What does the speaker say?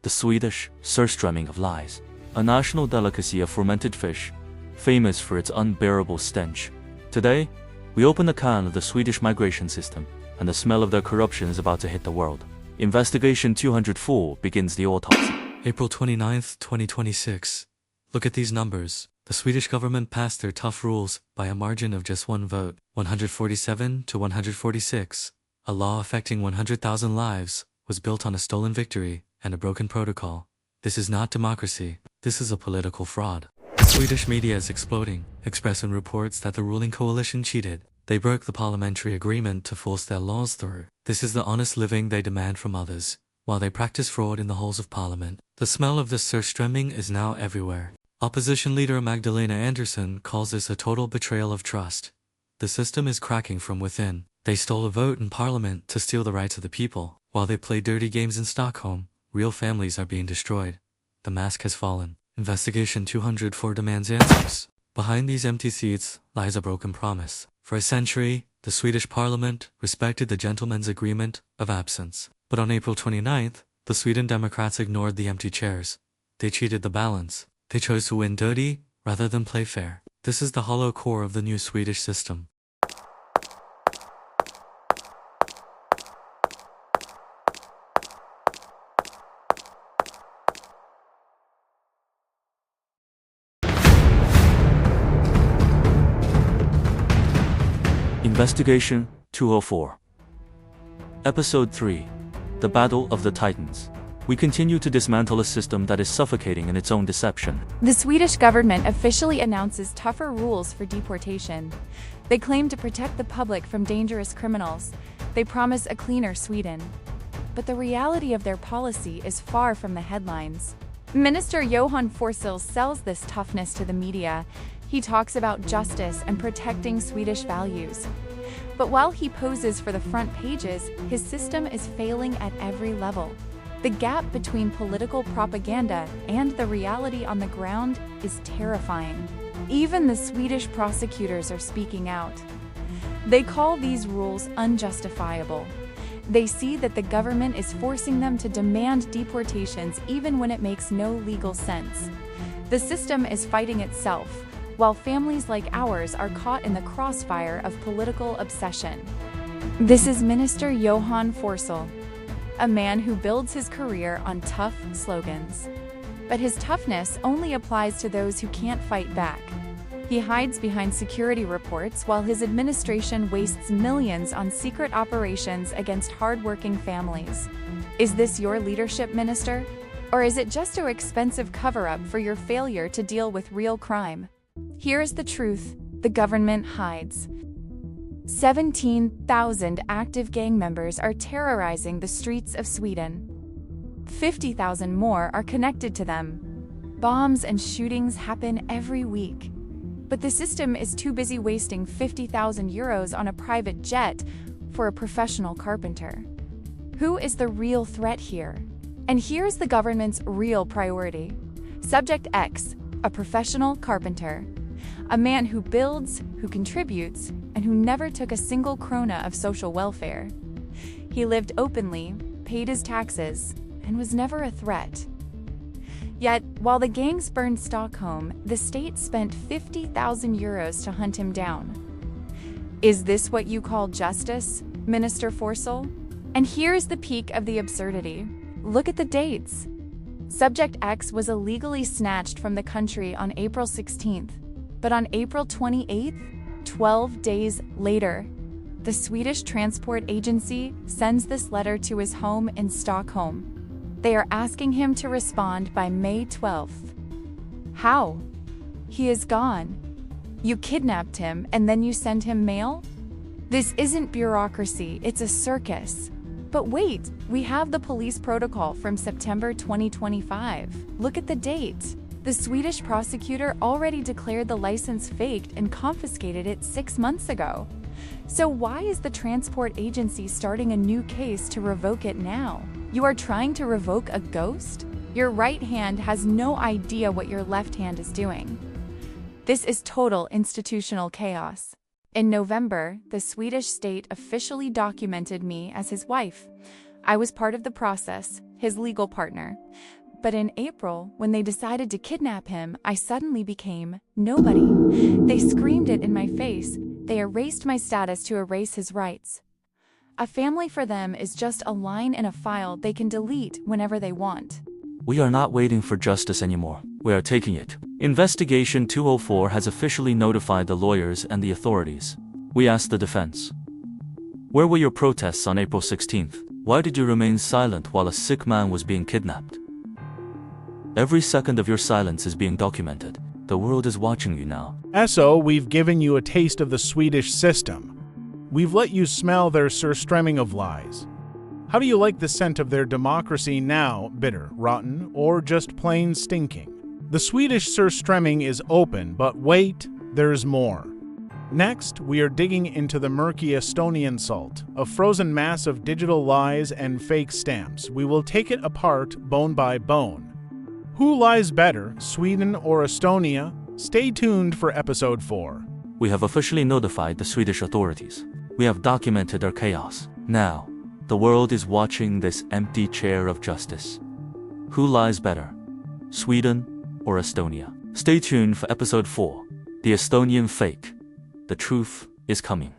the Swedish Surströmming of lies, a national delicacy of fermented fish, famous for its unbearable stench. Today, we open the can of the Swedish migration system, and the smell of their corruption is about to hit the world. Investigation 204 begins the autopsy. April 29th, 2026. Look at these numbers. The Swedish government passed their tough rules by a margin of just one vote, 147 to 146. A law affecting 100,000 lives was built on a stolen victory and a broken protocol. This is not democracy. This is a political fraud. Swedish media is exploding, expressing reports that the ruling coalition cheated. They broke the parliamentary agreement to force their laws through. This is the honest living they demand from others, while they practice fraud in the halls of parliament. The smell of the Surströmming is now everywhere. Opposition leader Magdalena Andersson calls this a total betrayal of trust. The system is cracking from within. They stole a vote in parliament to steal the rights of the people. While they play dirty games in Stockholm, real families are being destroyed. The mask has fallen. Investigation 204 demands answers. Behind these empty seats lies a broken promise. For a century, the Swedish parliament respected the gentleman's agreement of absence. But on April 29th, the Sweden Democrats ignored the empty chairs. They cheated the balance. They chose to win dirty rather than play fair. This is the hollow core of the new Swedish system. Investigation 204. Episode 3. The Battle of the Titans. We continue to dismantle a system that is suffocating in its own deception. The Swedish government officially announces tougher rules for deportation. They claim to protect the public from dangerous criminals. They promise a cleaner Sweden. But the reality of their policy is far from the headlines. Minister Johan Forssell sells this toughness to the media. He talks about justice and protecting Swedish values. But while he poses for the front pages, his system is failing at every level. The gap between political propaganda and the reality on the ground is terrifying. Even the Swedish prosecutors are speaking out. They call these rules unjustifiable. They see that the government is forcing them to demand deportations even when it makes no legal sense. The system is fighting itself, while families like ours are caught in the crossfire of political obsession. This is Minister Johan Forssell, a man who builds his career on tough slogans. But his toughness only applies to those who can't fight back. He hides behind security reports while his administration wastes millions on secret operations against hardworking families. Is this your leadership, Minister? Or is it just an expensive cover-up for your failure to deal with real crime? Here is the truth: the government hides. 17,000 active gang members are terrorizing the streets of Sweden. 50,000 more are connected to them. Bombs and shootings happen every week. But the system is too busy wasting 50,000 euros on a private jet for a professional carpenter. Who is the real threat here? And here's the government's real priority: Subjekt X, a professional carpenter. A man who builds, who contributes, and who never took a single krona of social welfare. He lived openly, paid his taxes, and was never a threat. Yet, while the gangs burned Stockholm, the state spent 50,000 euros to hunt him down. Is this what you call justice, Minister Forssell? And here's the peak of the absurdity. Look at the dates. Subjekt X was illegally snatched from the country on April 16th, but on April 28th, 12 days later, the Swedish Transport Agency sends this letter to his home in Stockholm. They are asking him to respond by May 12th. How? He is gone. You kidnapped him and then you send him mail? This isn't bureaucracy, it's a circus. But wait, we have the police protocol from September 2025. Look at the date. The Swedish prosecutor already declared the license faked and confiscated it 6 months ago. So why is the transport agency starting a new case to revoke it now? You are trying to revoke a ghost? Your right hand has no idea what your left hand is doing. This is total institutional chaos. In November, the Swedish state officially documented me as his wife. I was part of the process, his legal partner. But in April, when they decided to kidnap him, I suddenly became nobody. They screamed it in my face. They erased my status to erase his rights. A family for them is just a line in a file they can delete whenever they want. We are not waiting for justice anymore. We are taking it. Investigation 204 has officially notified the lawyers and the authorities. We asked the defense, where were your protests on April 16th? Why did you remain silent while a sick man was being kidnapped? Every second of your silence is being documented. The world is watching you now. So, we've given you a taste of the Swedish system. We've let you smell their Surströmming of lies. How do you like the scent of their democracy now? Bitter, rotten, or just plain stinking? The Swedish Surströmming is open, but wait, there's more. Next, we are digging into the murky Estonian salt, a frozen mass of digital lies and fake stamps. We will take it apart bone by bone. Who lies better, Sweden or Estonia? Stay tuned for episode 4. We have officially notified the Swedish authorities. We have documented our chaos. Now, the world is watching this empty chair of justice. Who lies better, Sweden or Estonia? Stay tuned for episode 4, the Estonian fake. The truth is coming.